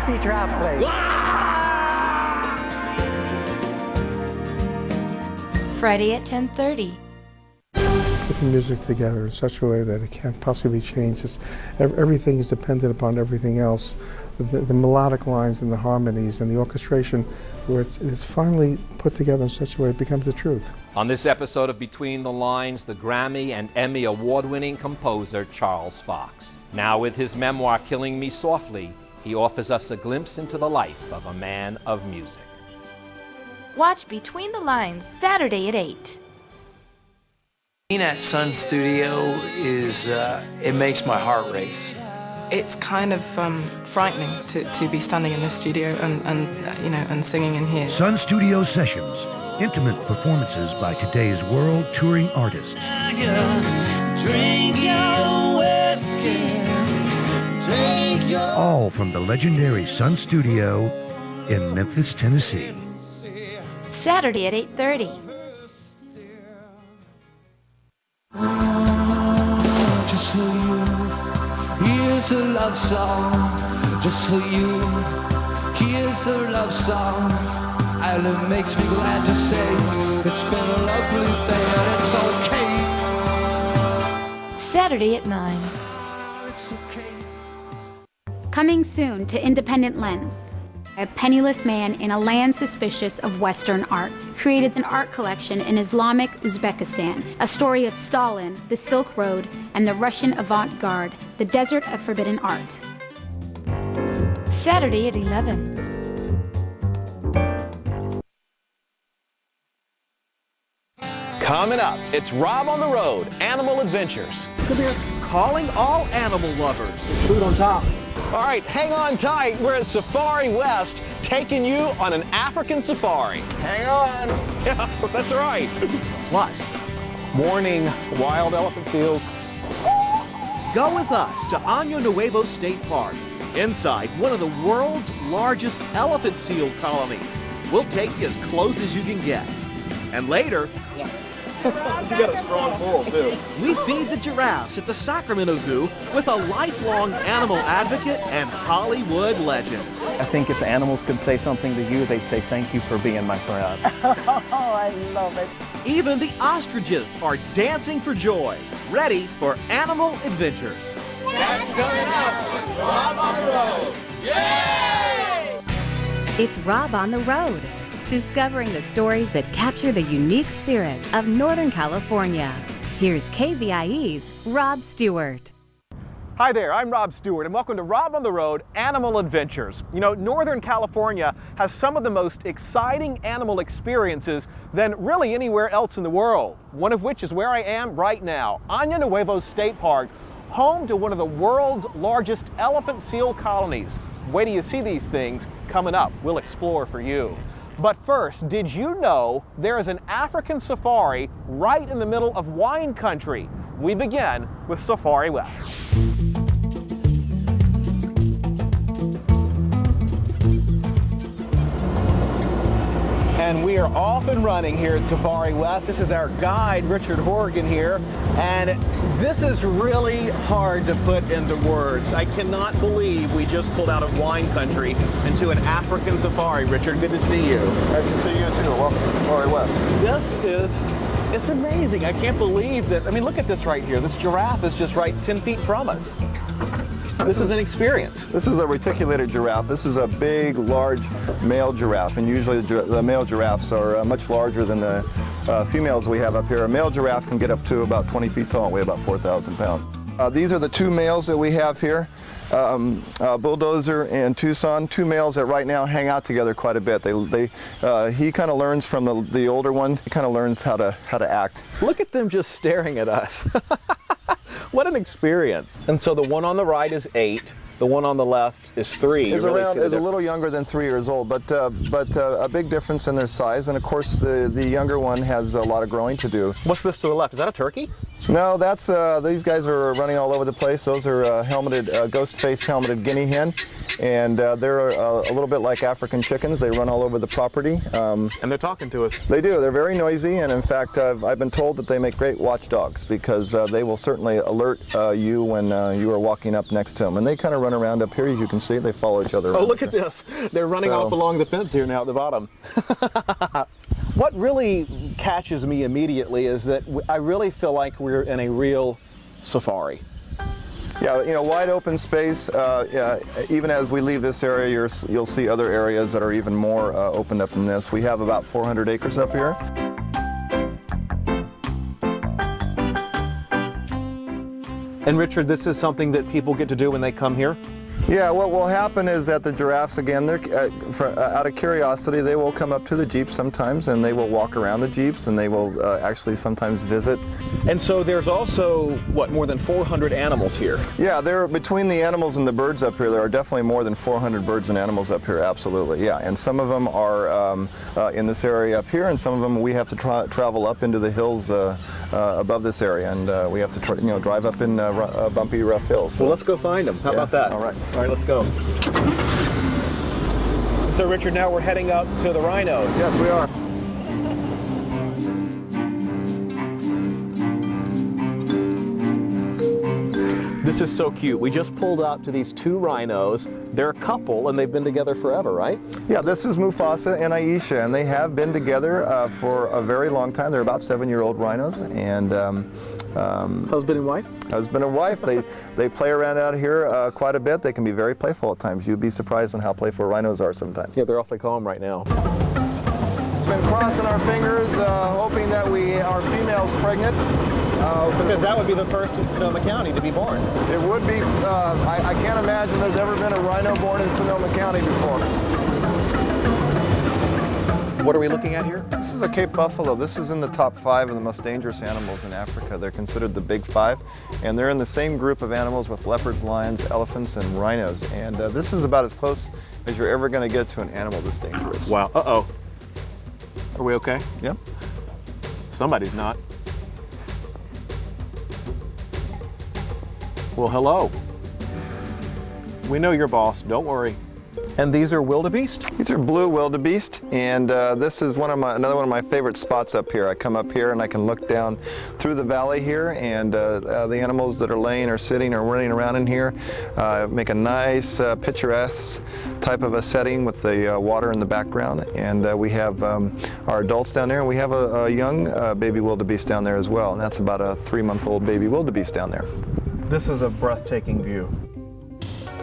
happy giraffe play. Friday at 10:30. Putting music together in such a way that it can't possibly change. Everything is dependent upon everything else. The melodic lines and the harmonies and the orchestration, where it's finally put together in such a way it becomes the truth. On this episode of Between the Lines, the Grammy and Emmy award-winning composer Charles Fox. Now with his memoir, Killing Me Softly, he offers us a glimpse into the life of a man of music. Watch Between the Lines, Saturday at 8. Being at Sun Studio it makes my heart race. It's kind of frightening to be standing in this studio and singing in here. Sun Studio Sessions, intimate performances by today's world touring artists. All from the legendary Sun Studio in Memphis, Tennessee. Saturday at 8:30. Just for you, here's a love song. Just for you, here's a love song. And it makes me glad to say it's been a lovely day and it's okay. Saturday at 9. It's okay. Coming soon to Independent Lens. A penniless man in a land suspicious of Western art created an art collection in Islamic Uzbekistan, a story of Stalin, the Silk Road, and the Russian avant-garde, the desert of forbidden art. Saturday at 11. Coming up, it's Rob on the Road, Animal Adventures. Come here. Calling all animal lovers. Food on top. All right, hang on tight. We're at Safari West, taking you on an African safari. Hang on. Yeah, that's right. Plus, morning wild elephant seals. Go with us to Año Nuevo State Park, inside one of the world's largest elephant seal colonies. We'll take you as close as you can get. And later, You got a strong pull, too. we feed the giraffes at the Sacramento Zoo with a lifelong animal advocate and Hollywood legend. I think if animals could say something to you, they'd say thank you for being my friend. Oh, I love it. Even the ostriches are dancing for joy, ready for animal adventures. That's coming up with Rob on the Road. Yay! It's Rob on the Road, discovering the stories that capture the unique spirit of Northern California. Here's KVIE's Rob Stewart. Hi there, I'm Rob Stewart, and welcome to Rob on the Road Animal Adventures. You know, Northern California has some of the most exciting animal experiences than really anywhere else in the world, one of which is where I am right now, Año Nuevo State Park, home to one of the world's largest elephant seal colonies. Wait till you see these things coming up. We'll explore for you. But first, did you know there is an African safari right in the middle of wine country? We begin with Safari West. And we are off and running here at Safari West. This is our guide, Richard Horgan here. And this is really hard to put into words. I cannot believe we just pulled out of wine country into an African safari. Richard, good to see you. Nice to see you too. Welcome to Safari West. It's amazing. I can't believe that. I mean, look at this right here. This giraffe is just right 10 feet from us. This is an experience. This is a reticulated giraffe. This is a big, large male giraffe, and usually the male giraffes are much larger than the females we have up here. A male giraffe can get up to about 20 feet tall and weigh about 4,000 pounds. These are the two males that we have here, Bulldozer and Tucson, two males that right now hang out together quite a bit. He kind of learns from the older one. He kind of learns how to act. Look at them just staring at us. What an experience. And so the one on the right is 8. The one on the left is 3. Is a little younger than 3 years old, but a big difference in their size. And of course, the younger one has a lot of growing to do. What's this to the left? Is that a turkey? No, that's these guys are running all over the place. Those are helmeted, ghost-faced helmeted guinea hen, and they're a little bit like African chickens. They run all over the property. And they're talking to us. They do. They're very noisy, and in fact, I've been told that they make great watchdogs because they will certainly alert you when you are walking up next to them. And they kind of run around up here, as you can see. They follow each other around. Oh, look at this. They're running up along the fence here now at the bottom. What really catches me immediately is that I really feel like we're in a real safari. Yeah, you know, wide open space. Even as we leave this area, you'll see other areas that are even more opened up than this. We have about 400 acres up here. And Richard, this is something that people get to do when they come here? Yeah, what will happen is that the giraffes, again, they're, out of curiosity, they will come up to the Jeeps sometimes and they will walk around the Jeeps and they will actually sometimes visit. And so there's also, what, more than 400 animals here? Yeah, between the animals and the birds up here, there are definitely more than 400 birds and animals up here, absolutely, yeah. And some of them are in this area up here, and some of them we have to travel up into the hills above this area, and we have to drive up in bumpy, rough hills. So let's go find them. How about that? All right. All right, let's go. And so, Richard, now we're heading up to the rhinos. Yes, we are. This is so cute. We just pulled up to these two rhinos. They're a couple, and they've been together forever, right? Yeah, this is Mufasa and Aisha, and they have been together for a very long time. They're about 7-year-old rhinos, and husband and wife? Husband and wife. They play around out here quite a bit. They can be very playful at times. You'd be surprised on how playful rhinos are sometimes. Yeah, they're awfully calm right now. Been crossing our fingers, hoping that our female's pregnant. Because that would be the first in Sonoma County to be born. It would be. I can't imagine there's ever been a rhino born in Sonoma County before. What are we looking at here? This is a Cape buffalo. This is in the top 5 of the most dangerous animals in Africa. They're considered the big 5, and they're in the same group of animals with leopards, lions, elephants, and rhinos. And this is about as close as you're ever going to get to an animal this dangerous. Wow. Uh-oh. Are we okay? Yep. Somebody's not. Well, hello. We know your boss, don't worry. And these are wildebeest? These are blue wildebeest, and this is another one of my favorite spots up here. I come up here and I can look down through the valley here, and the animals that are laying or sitting or running around in here make a nice picturesque type of a setting with the water in the background. And we have our adults down there, and we have a young baby wildebeest down there as well, and that's about a 3-month-old baby wildebeest down there. This is a breathtaking view.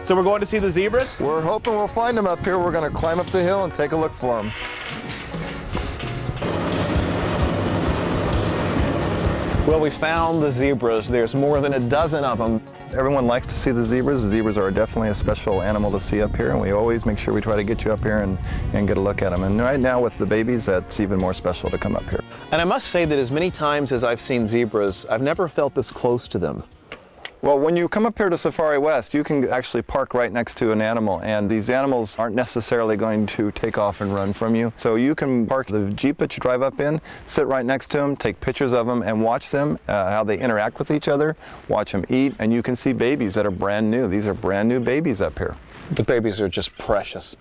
So we're going to see the zebras? We're hoping we'll find them up here. We're going to climb up the hill and take a look for them. Well, we found the zebras. There's more than a dozen of them. Everyone likes to see the zebras. The zebras are definitely a special animal to see up here, and we always make sure we try to get you up here and get a look at them. And right now with the babies, that's even more special to come up here. And I must say that as many times as I've seen zebras, I've never felt this close to them. Well, when you come up here to Safari West, you can actually park right next to an animal, and these animals aren't necessarily going to take off and run from you. So you can park the Jeep that you drive up in, sit right next to them, take pictures of them, and watch them, how they interact with each other, watch them eat, and you can see babies that are brand new. These are brand new babies up here. The babies are just precious.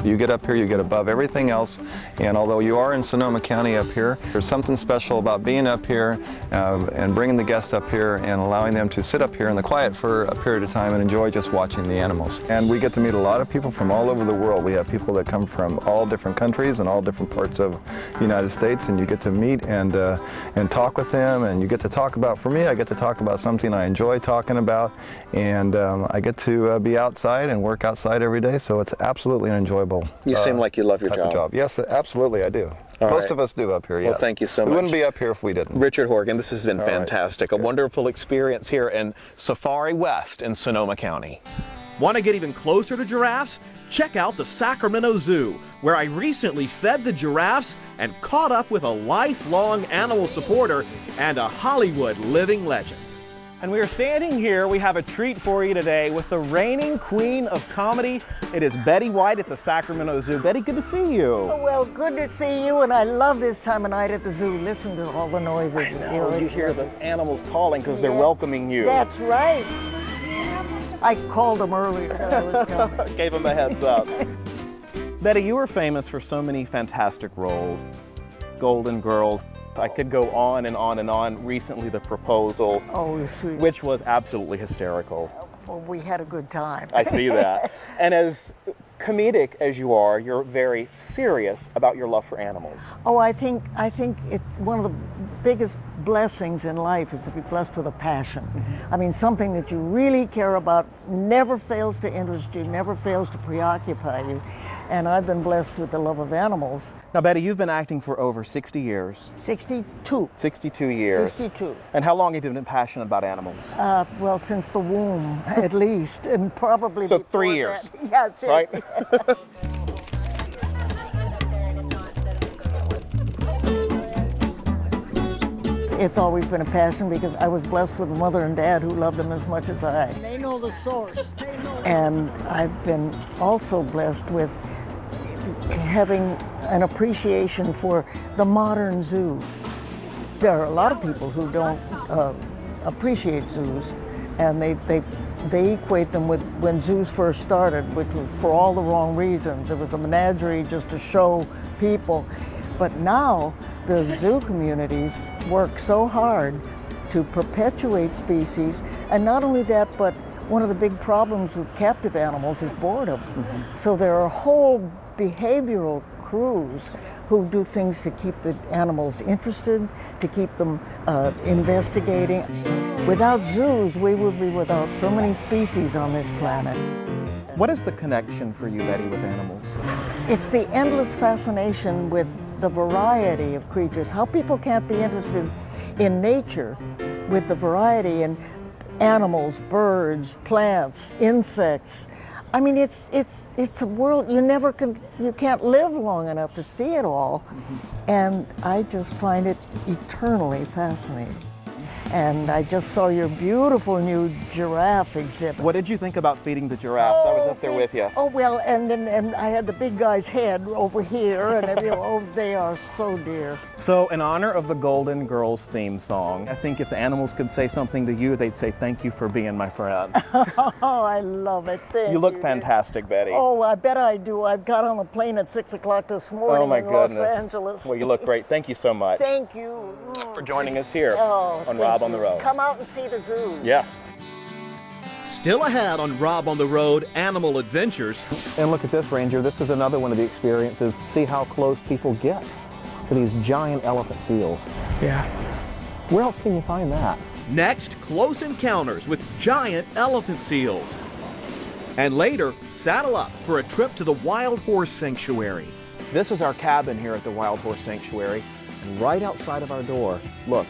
You get up here, you get above everything else, and although you are in Sonoma County up here, there's something special about being up here and bringing the guests up here and allowing them to sit up here in the quiet for a period of time and enjoy just watching the animals. And we get to meet a lot of people from all over the world. We have people that come from all different countries and all different parts of the United States, and you get to meet and talk with them, and you get to talk about, for me, I get to talk about something I enjoy talking about, and I get to be outside and work outside every day, so it's absolutely an enjoyable You seem like you love your job. Yes, absolutely, I do. Most of us do up here, yes. Well, thank you so much. We wouldn't be up here if we didn't. Richard Horgan, this has been fantastic. A wonderful experience here in Safari West in Sonoma County. Want to get even closer to giraffes? Check out the Sacramento Zoo, where I recently fed the giraffes and caught up with a lifelong animal supporter and a Hollywood living legend. And we are standing here. We have a treat for you today with the reigning queen of comedy. It is Betty White at the Sacramento Zoo. Betty, good to see you. Oh, well, good to see you, and I love this time of night at the zoo. Listen to all the noises. I know, you hear the animals calling because they're welcoming you. That's right. I called them earlier that I was coming. Gave them a heads up. Betty, you are famous for so many fantastic roles. Golden Girls. I could go on and on and on. Recently, The Proposal, sweet. Which was absolutely hysterical. Well, we had a good time. I see that. And as comedic as you are, you're very serious about your love for animals. Oh, I think one of the biggest blessings in life is to be blessed with a passion. I mean, something that you really care about never fails to interest you, never fails to preoccupy you. And I've been blessed with the love of animals. Now, Betty, you've been acting for over 60 years. 62. 62 years. 62. And how long have you been passionate about animals? Well, since the womb, at least, and probably so before 3 years. That. Yes. Right? It's always been a passion because I was blessed with a mother and dad who loved them as much as I. They know the source. And I've been also blessed with having an appreciation for the modern zoo. There are a lot of people who don't appreciate zoos, and they equate them with when zoos first started, which was for all the wrong reasons. It was a menagerie just to show people. But now the zoo communities work so hard to perpetuate species, and not only that, but one of the big problems with captive animals is boredom. So there are whole behavioral crews who do things to keep the animals interested, to keep them investigating. Without zoos, we would be without so many species on this planet. What is the connection for you, Betty, with animals? It's the endless fascination with the variety of creatures. How people can't be interested in nature with the variety in animals, birds, plants, insects. I mean, it's a world you can't live long enough to see it all. And I just find it eternally fascinating. And I just saw your beautiful new giraffe exhibit. What did you think about feeding the giraffes? I was up there with you. Oh, well, and I had the big guy's head over here, and they are so dear. So in honor of the Golden Girls theme song, I think if the animals could say something to you, they'd say, "Thank you for being my friend." Oh, I love it. Thank you. You look fantastic, Betty. Oh, I bet I do. I got on the plane at 6 o'clock this morning in Los Angeles. Well, you look great. Thank you so much. Thank you. For joining us here on Rob on the Road. Come out and see the zoo. Yes. Still ahead on Rob on the Road Animal Adventures. And look at this, Ranger. This is another one of the experiences. See how close people get to these giant elephant seals. Yeah. Where else can you find that? Next, close encounters with giant elephant seals. And later, saddle up for a trip to the Wild Horse Sanctuary. This is our cabin here at the Wild Horse Sanctuary. And right outside of our door, look,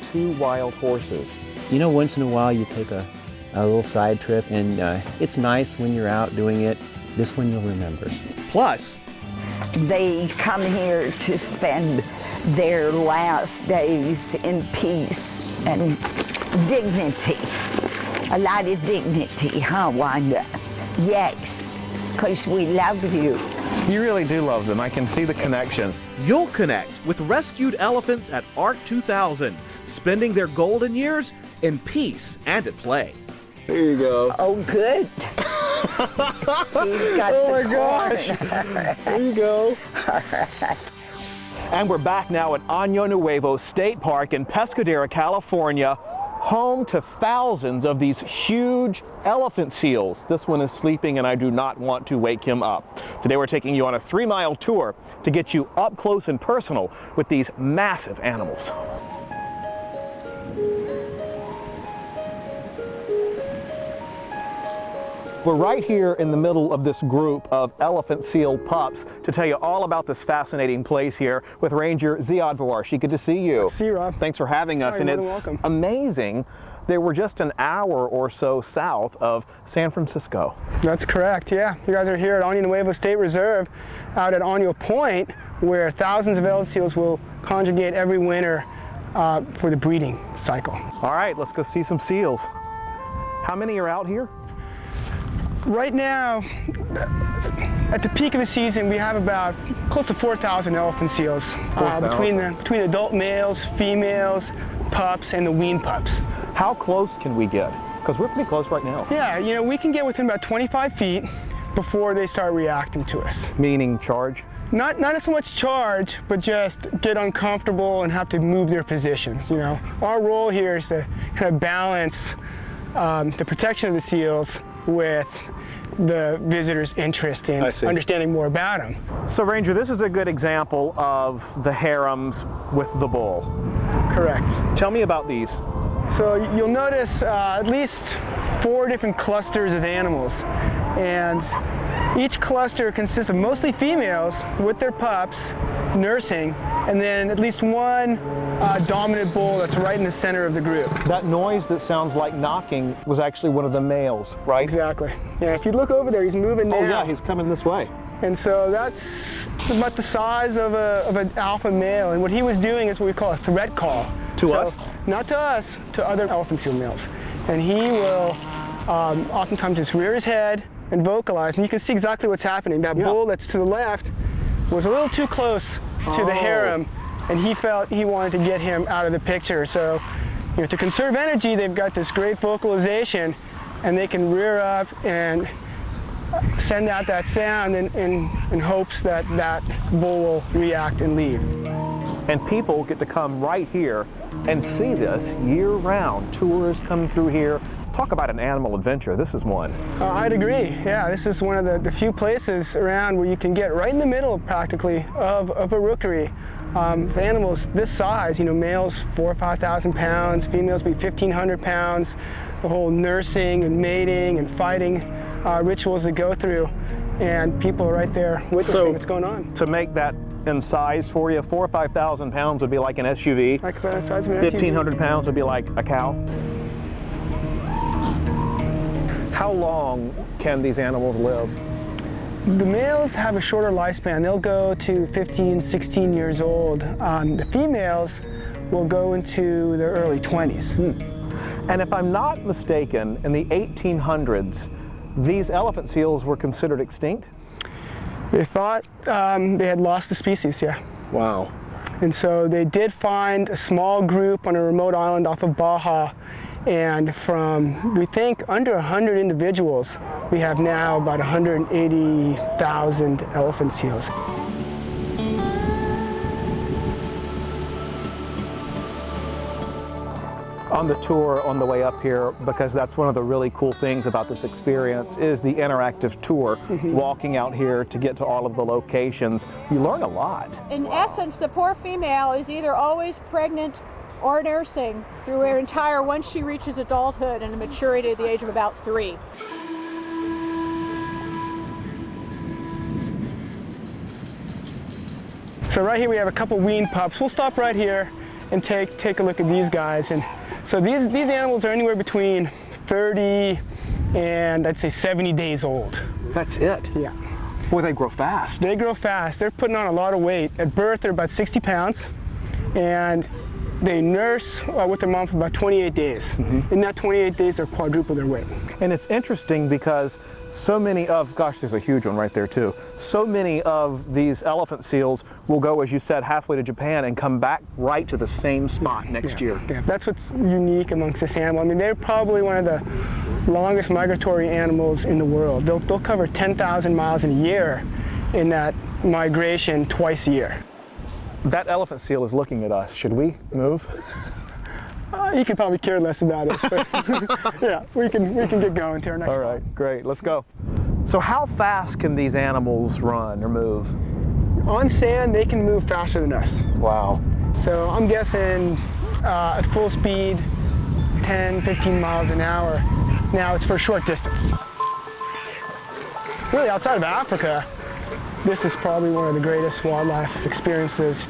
2 wild horses. You know, once in a while you take a little side trip, and it's nice when you're out doing it. This one you'll remember. Plus, they come here to spend their last days in peace and dignity. A lot of dignity, huh, Wanda? Yes, because we love you. You really do love them. I can see the connection. You'll connect with rescued elephants at ARC 2000, spending their golden years in peace and at play. Here you go. Oh, good. He's got oh the my gosh. There you go. And we're back now at Año Nuevo State Park in Pescadero, California, home to thousands of these huge elephant seals. This one is sleeping and I do not want to wake him up. Today we're taking you on a 3-mile tour to get you up close and personal with these massive animals. We're right here in the middle of this group of elephant seal pups to tell you all about this fascinating place here with Ranger Ziad Vawarshi. Good to see you. Good to see you, Rob. Thanks for having us. And it's welcome. Amazing that we're just an hour or so south of San Francisco. That's correct, yeah. You guys are here at Año Nuevo State Reserve out at Año Point, where thousands of elephant seals will conjugate every winter for the breeding cycle. All right, let's go see some seals. How many are out here? Right now, at the peak of the season, we have about close to 4,000 elephant seals between adult males, females, pups, and the wean pups. How close can we get? Because we're pretty close right now. Yeah, you know, we can get within about 25 feet before they start reacting to us. Meaning charge? Not so much charge, but just get uncomfortable and have to move their positions, you know. Our role here is to kind of balance the protection of the seals with the visitor's interest in understanding more about them. So Ranger, this is a good example of the harems with the bull. Correct. Tell me about these. So you'll notice at least 4 different clusters of animals, and each cluster consists of mostly females with their pups nursing, and then at least one dominant bull that's right in the center of the group. That noise that sounds like knocking was actually one of the males, right? Exactly. Yeah, if you look over there, he's moving now. Oh yeah, he's coming this way. And so that's about the size of an alpha male, and what he was doing is what we call a threat call. To us? Not to us, to other elephant seal males. And he will oftentimes just rear his head and vocalize, and you can see exactly what's happening. That bull that's to the left was a little too close to the harem, and he felt he wanted to get him out of the picture. So, you know, to conserve energy, they've got this great vocalization, and they can rear up and send out that sound in hopes that that bull will react and leave. And people get to come right here and see this year-round. Tours come through here. Talk about an animal adventure. This is one. I'd agree. Yeah, this is one of the few places around where you can get right in the middle, practically, of a rookery. For animals this size, you know, males 4,000 or 5,000 pounds, females be 1,500 pounds. The whole nursing and mating and fighting rituals that go through, and people are right there witnessing what's going on. To make that in size for you, 4,000 or 5,000 pounds would be like an SUV. Like the size of an 1,500 SUV. pounds would be like a cow. How long can these animals live? The males have a shorter lifespan. They'll go to 15, 16 years old. The females will go into their early 20s. And if I'm not mistaken, in the 1800s, these elephant seals were considered extinct? They thought they had lost the species, yeah. Wow. And so they did find a small group on a remote island off of Baja, and from, we think, under 100 individuals, we have now about 180,000 elephant seals. On the tour on the way up here, because that's one of the really cool things about this experience, is the interactive tour, walking out here to get to all of the locations. You learn a lot. In essence, the poor female is either always pregnant or nursing through her entire, once she reaches adulthood and a maturity at the age of about 3. So right here we have a couple weaned pups. We'll stop right here and take a look at these guys. And so these animals are anywhere between 30 and I'd say 70 days old. That's it? Yeah. Boy, they grow fast. They grow fast. They're putting on a lot of weight. At birth, they're about 60 pounds, and they nurse with their mom for about 28 days. In that 28 days, they're quadruple their weight. And it's interesting because so many of, gosh, there's a huge one right there too. So many of these elephant seals will go, as you said, halfway to Japan and come back right to the same spot next year. Yeah, that's what's unique amongst this animal. I mean, they're probably one of the longest migratory animals in the world. They'll cover 10,000 miles in a year in that migration twice a year. That elephant seal is looking at us. Should we move? You could probably care less about us, but yeah, we can get going to our next All right, great, let's go. So how fast can these animals run or move? On sand, they can move faster than us. Wow. So I'm guessing at full speed, 10, 15 miles an hour. Now it's for a short distance. Really, outside of Africa, this is probably one of the greatest wildlife experiences.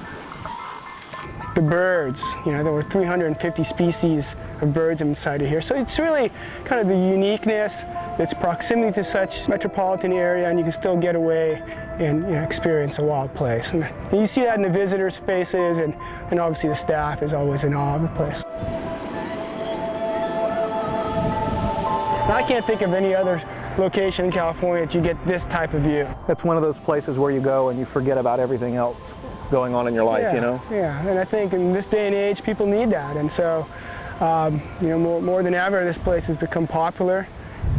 The birds, you know, there were 350 species of birds inside of here. So it's really kind of the uniqueness its proximity to such metropolitan area, and you can still get away and experience a wild place. And you see that in the visitors' faces, and obviously the staff is always in awe of the place. I can't think of any other location in California that you get this type of view. It's one of those places where you go and you forget about everything else going on in your life, you know? Yeah, and I think in this day and age, people need that. And so, more than ever, this place has become popular,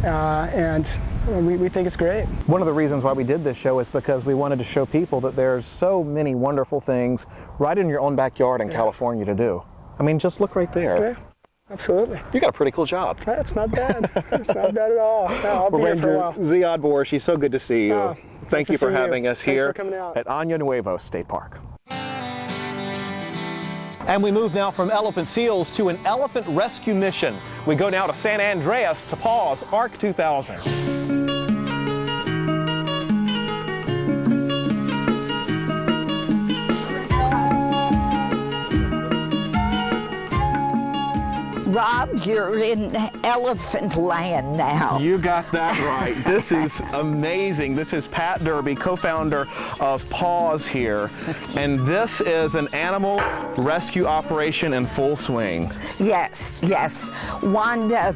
and we think it's great. One of the reasons why we did this show is because we wanted to show people that there's so many wonderful things right in your own backyard in California to do. I mean, just look right there. Yeah. Absolutely. You got a pretty cool job. That's not bad. It's not bad at all. No, I'll be here for a while. Ziad Borshi, so good to see you. Oh, Thank you for having us here for coming out. at Año Nuevo State Park. And we move now from elephant seals to an elephant rescue mission. We go now to San Andreas to pause ARC 2000. Rob, you're in elephant land now. You got that right. This is amazing. This is Pat Derby, co-founder of PAWS here, and this is an animal rescue operation in full swing. Yes, yes. Wanda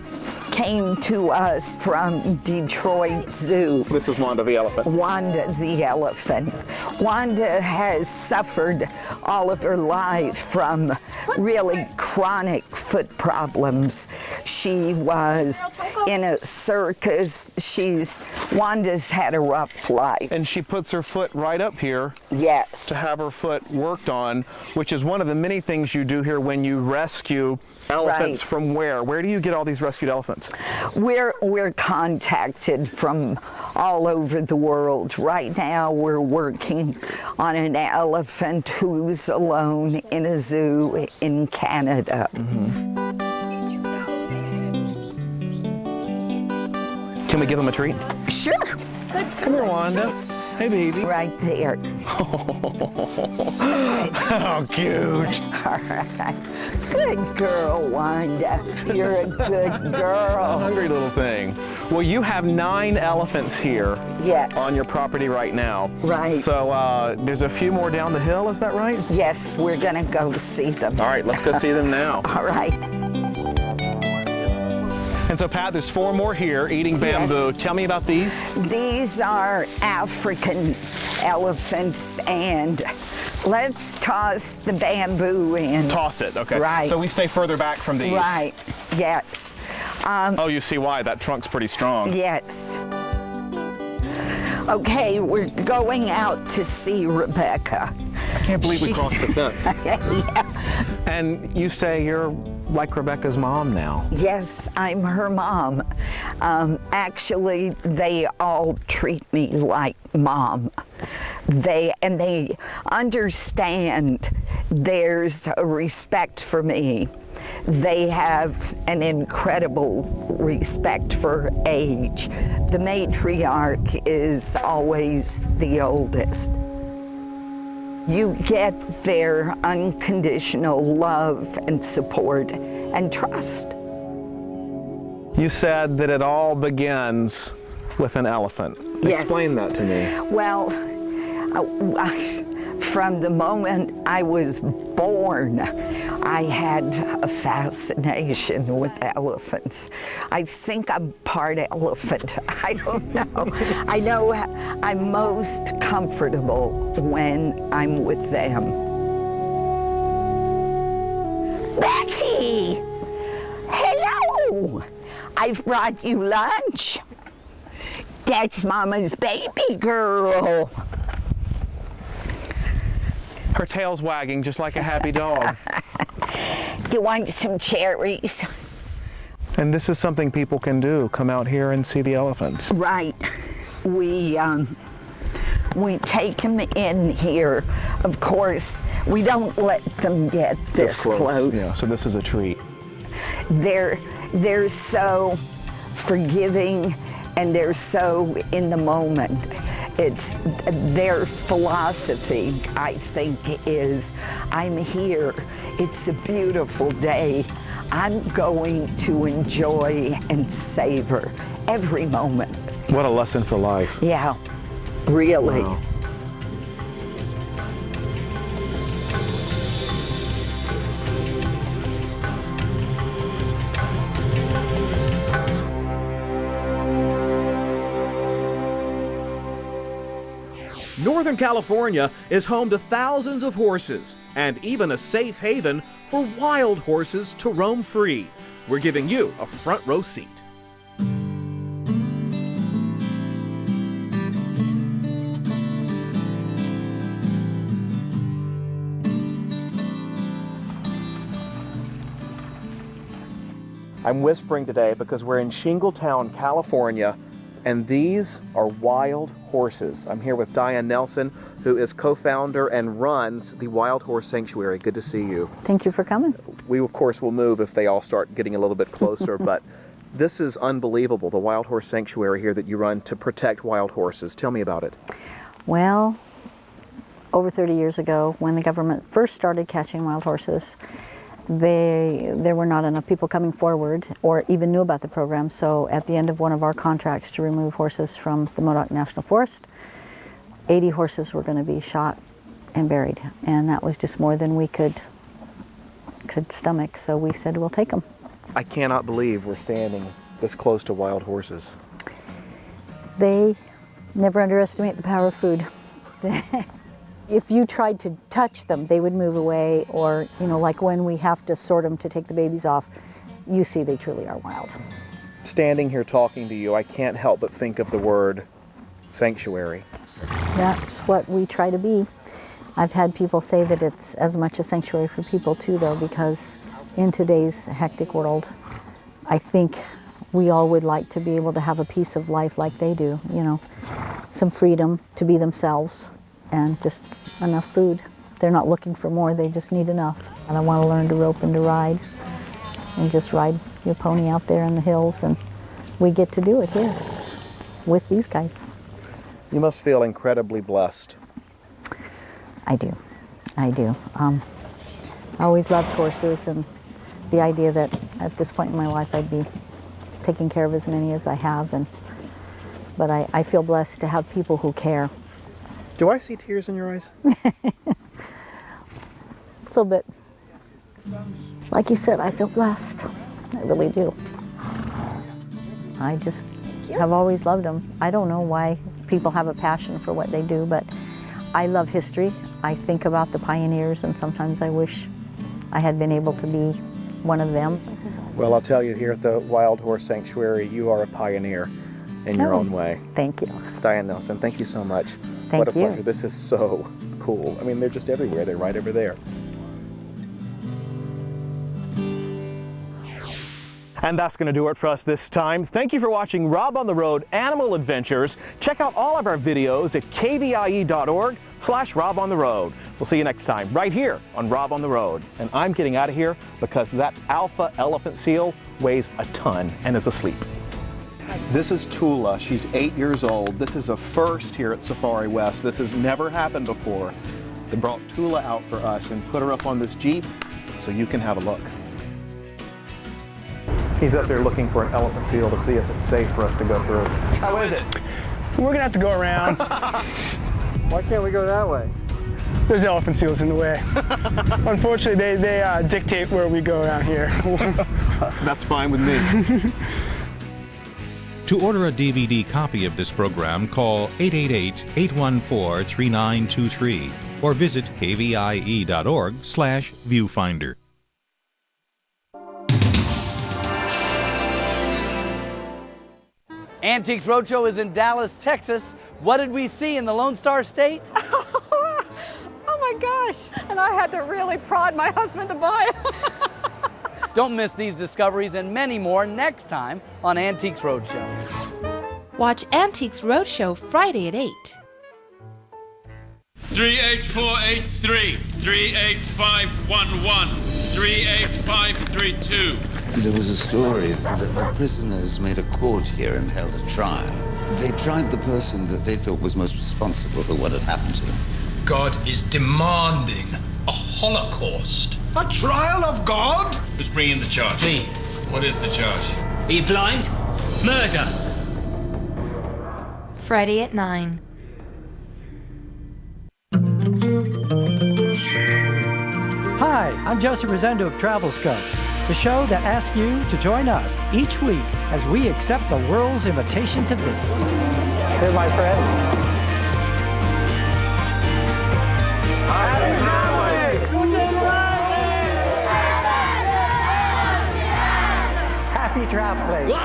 came to us from Detroit Zoo. This is Wanda the elephant. Wanda the elephant. Wanda has suffered all of her life from really chronic foot problems. She was in a circus. Wanda's had a rough life. And she puts her foot right up here. Yes. To have her foot worked on, which is one of the many things you do here when you rescue elephants. Right. From where? Where do you get all these rescued elephants? We're contacted from all over the world. Right now we're working on an elephant who's alone in a zoo in Canada. Mm-hmm. Can we give him a treat? Sure. Come here, Wanda. Hey, baby. Right there. How cute. All right. Good girl, Wanda. You're a good girl. A hungry little thing. Well, you have 9 elephants here. Yes. On your property right now. Right. So there's a few more down the hill, is that right? Yes, we're going to go see them. All right, let's go see them now. All right. And so, Pat, there's 4 more here eating bamboo. Yes. Tell me about these. These are African elephants, and let's toss the bamboo in. Toss it, okay. Right. So we stay further back from these. Right, yes. Oh, you see why. That trunk's pretty strong. Yes. Okay, we're going out to see Rebecca. I can't believe we crossed the fence. Yeah. And you say you're like Rebecca's mom now. Yes, I'm her mom. Actually, they all treat me like mom. They understand there's a respect for me. They have an incredible respect for age. The matriarch is always the oldest. You get their unconditional love and support and trust. You said that it all begins with an elephant. Yes. Explain that to me. Well, from the moment I was born, I had a fascination with elephants. I think I'm part elephant. I don't know. I know I'm most comfortable when I'm with them. Becky! Hello! I've brought you lunch. That's Mama's baby girl. Her tail's wagging just like a happy dog. Do you want some cherries? And this is something people can do, come out here and see the elephants. Right. We take them in here. Of course, we don't let them get this close. Yeah, so this is a treat. They're so forgiving, and they're so in the moment. It's their philosophy, I think, is I'm here. It's a beautiful day. I'm going to enjoy and savor every moment. What a lesson for life. Yeah, really. Wow. Northern California is home to thousands of horses and even a safe haven for wild horses to roam free. We're giving you a front row seat. I'm whispering today because we're in Shingletown, California, and these are wild horses. I'm here with Diane Nelson, who is co-founder and runs the Wild Horse Sanctuary. Good to see you. Thank you for coming. We, of course, will move if they all start getting a little bit closer, but this is unbelievable, the Wild Horse Sanctuary here that you run to protect wild horses. Tell me about it. Well, over 30 years ago, when the government first started catching wild horses, there were not enough people coming forward or even knew about the program. So at the end of one of our contracts to remove horses from the Modoc National Forest, 80 horses were going to be shot and buried. And that was just more than we could stomach. So we said, we'll take them. I cannot believe we're standing this close to wild horses. They never underestimate the power of food. If you tried to touch them, they would move away, or, you know, like when we have to sort them to take the babies off, you see they truly are wild. Standing here talking to you, I can't help but think of the word sanctuary. That's what we try to be. I've had people say that it's as much a sanctuary for people too, though, because in today's hectic world, I think we all would like to be able to have a piece of life like they do, you know, some freedom to be themselves. And just enough food. They're not looking for more, they just need enough. And I want to learn to rope and to ride and just ride your pony out there in the hills, and we get to do it here with these guys. You must feel incredibly blessed. I do. I always loved horses, and the idea that at this point in my life I'd be taking care of as many as I have, but I feel blessed to have people who care. Do I see tears in your eyes? A little bit. Like you said, I feel blessed. I really do. I just have always loved them. I don't know why people have a passion for what they do, but I love history. I think about the pioneers, and sometimes I wish I had been able to be one of them. Well, I'll tell you, here at the Wild Horse Sanctuary, you are a pioneer in your own way. Thank you. Diane Nelson, thank you so much. Thank what a you. pleasure. This is so cool. I mean, they're just everywhere. They're right over there. And that's going to do it for us this time. Thank you for watching Rob on the Road Animal Adventures. Check out all of our videos at kvie.org/Rob on the Road. We'll see you next time right here on Rob on the Road. And I'm getting out of here because that alpha elephant seal weighs a ton and is asleep. This is Tula. She's 8 years old. This is a first here at Safari West. This has never happened before. They brought Tula out for us and put her up on this Jeep so you can have a look. He's up there looking for an elephant seal to see if it's safe for us to go through. How is it? We're gonna have to go around. Why can't we go that way? There's elephant seals in the way. Unfortunately, they dictate where we go around here. That's fine with me. To order a DVD copy of this program, call 888-814-3923 or visit kvie.org/viewfinder. Antiques Roadshow is in Dallas, Texas. What did we see in the Lone Star State? Oh my gosh, and I had to really prod my husband to buy it. Don't miss these discoveries and many more next time on Antiques Roadshow. Watch Antiques Roadshow Friday at 8. 38483, 38511, 38532. There was a story that the prisoners made a court here and held a trial. They tried the person that they thought was most responsible for what had happened to them. God is demanding a Holocaust. A trial of God? Who's bringing the charge? Me. What is the charge? Are you blind? Murder. Friday at 9. Hi, I'm Joseph Rosendo of Travel Scope, the show that asks you to join us each week as we accept the world's invitation to visit. Hey, my friends. Happy traveling.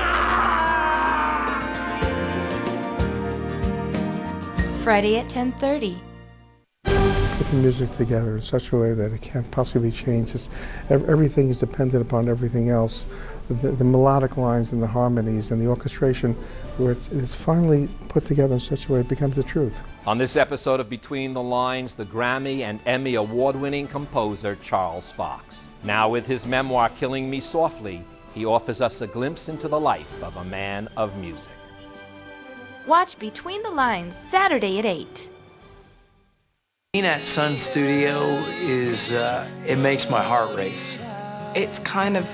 Friday at 10:30. Put the music together in such a way that it can't possibly be changed. Everything is dependent upon everything else. The melodic lines and the harmonies and the orchestration, where it's finally put together in such a way it becomes the truth. On this episode of Between the Lines, the Grammy and Emmy award-winning composer Charles Fox. Now with his memoir, Killing Me Softly, he offers us a glimpse into the life of a man of music. Watch Between the Lines Saturday at 8. Being at Sun Studio is, it makes my heart race. It's kind of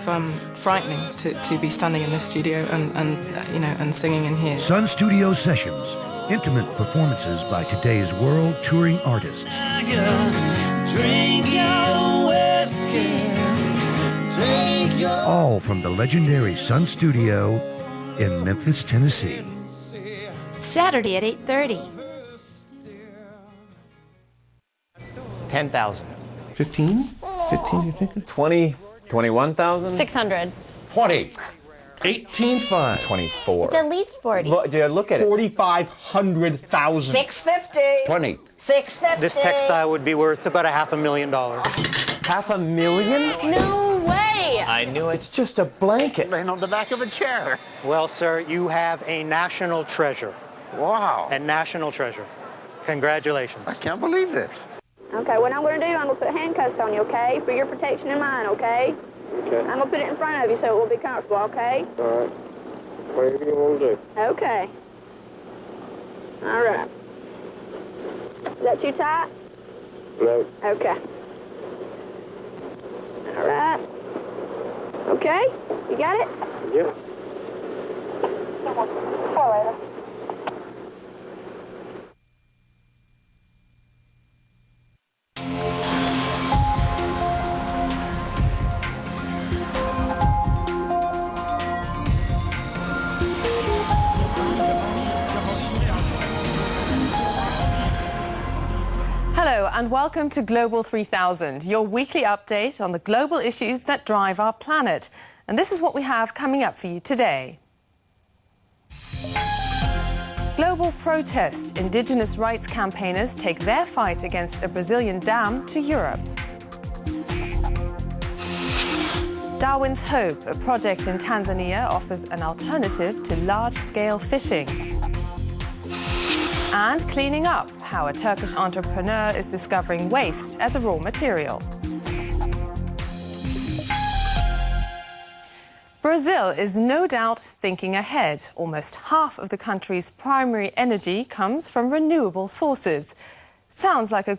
frightening to be standing in this studio and singing in here. Sun Studio Sessions, intimate performances by today's world touring artists. Drink your whiskey. Take your... All from the legendary Sun Studio in Memphis, Tennessee. Saturday at 8:30. 10,000. 15? 15, you think? 20, 21,000? 600. 20. 18.5. 24. It's at least 40. Look at it. 4,500,000. 650. 20. 650. This textile would be worth about $500,000. $500,000? No way. I knew it. It's just a blanket. Laying on the back of a chair. Well, sir, you have a national treasure. Wow. A national treasure. Congratulations. I can't believe this. Okay, what I'm going to do, I'm going to put handcuffs on you, okay? For your protection and mine, okay? Okay. I'm going to put it in front of you so it will be comfortable, okay? All right. Whatever you want to do. Okay. All right. Is that too tight? No. Okay. All right. Okay? You got it? Yeah. Later. Hello and welcome to Global 3000, your weekly update on the global issues that drive our planet. And this is what we have coming up for you today. Global protest. Indigenous rights campaigners take their fight against a Brazilian dam to Europe. Darwin's Hope, a project in Tanzania, offers an alternative to large-scale fishing. And cleaning up, how a Turkish entrepreneur is discovering waste as a raw material. Brazil is no doubt thinking ahead. Almost half of the country's primary energy comes from renewable sources. Sounds like a